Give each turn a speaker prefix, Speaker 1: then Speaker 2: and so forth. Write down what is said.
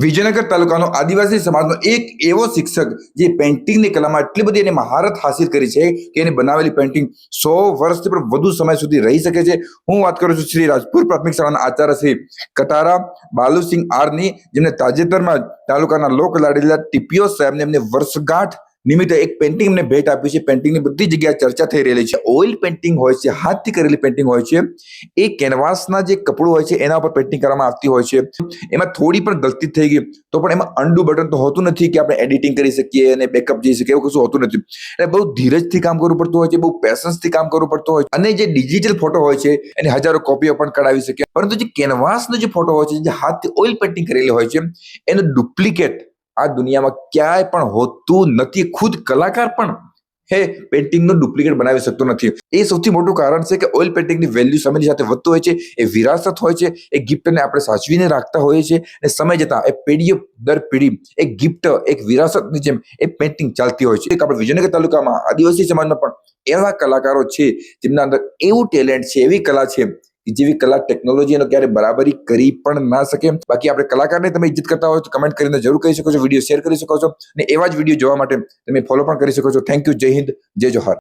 Speaker 1: વિજયનગર તાલુકાનો આદિવાસી સમાજનો એક એવો શિક્ષક જે પેઇન્ટિંગની કલામાં એટલી બધી એને મહારત હાસિલ કરી છે કે એને બનાવેલી પેઇન્ટિંગ 100 વર્ષથી પણ વધુ સમય સુધી રહી શકે છે. હું વાત કરું છું શ્રી રાજપુર પ્રાથમિક શાળાના આચાર્ય શ્રી કટારા બાલુસિંહ આરની, જેમને તાજેતરમાં તાલુકાના લોક લાડીલા ટીપીઓ સાહેબને એમને વર્ષગાંઠ નિમિત્તે એક પેઇન્ટિંગ એમને ભેટ આપી છે. પેઇન્ટિંગની બધી જગ્યાએ ચર્ચા થઈ રહેલી છે. ઓઇલ પેઇન્ટિંગ હોય છે, હાથથી કરેલી પેઇન્ટિંગ હોય છે. એ કેનવાસના જે કપડું હોય છે એના ઉપર પેઇન્ટિંગ કરવામાં આવતી હોય છે. એમાં થોડી પણ ગલતી થઈ ગઈ તો પણ એમાં અનડુ બટન તો હોતું નથી કે આપણે એડિટિંગ કરી શકીએ અને બેકઅપ જઈ શકીએ, એવું કશું હોતું નથી. એટલે બહુ ધીરજથી કામ કરવું પડતું હોય છે, બહુ પેશન્સથી કામ કરવું પડતું હોય છે. અને જે ડિજિટલ ફોટો હોય છે એની હજારો કોપીઓ પણ કઢાવી શકીએ, પરંતુ જે કેનવાસનો જે ફોટો હોય છે, જે હાથથી ઓઇલ પેઇન્ટિંગ કરેલી હોય છે, એનું ડુપ્લિકેટ આ દુનિયામાં ક્યાંય પણ હોતું નથી. ખુદ કલાકાર પણ પેઇન્ટિંગનું ડુપ્લિકેટ બનાવી શકતો નથી. એ સૌથી મોટું કારણ છે કે ઓઇલ પેઇન્ટિંગની વેલ્યુ સમયની સાથે વધતું હોય છે. એ વિરાસત હોય છે, એ ગિફ્ટને આપણે સાચવીને રાખતા હોઈએ છીએ અને સમય જતા એ પેઢીઓ દર પેઢી એક ગિફ્ટ, એક વિરાસતની જેમ એ પેઇન્ટિંગ ચાલતી હોય છે. એક આપણે વિજયનગર તાલુકામાં આદિવાસી સમાજમાં પણ એવા કલાકારો છે જેમના અંદર એવું ટેલેન્ટ છે, એવી કલા છે જેવી કલા ટેકનોલોજી એનો ક્યારે બરાબરી કરી પણ ના શકે. બાકી આપણે કલાકારને તમે ઇજ્જત કરતા હોય તો કમેન્ટ કરીને જરૂર કહી શકો છો, વિડીયો શેર કરી શકો છો અને એવા જ વિડીયો જોવા માટે તમે ફોલો પણ કરી શકો છો. Thank you. જય હિન્દ, જય જોહાર.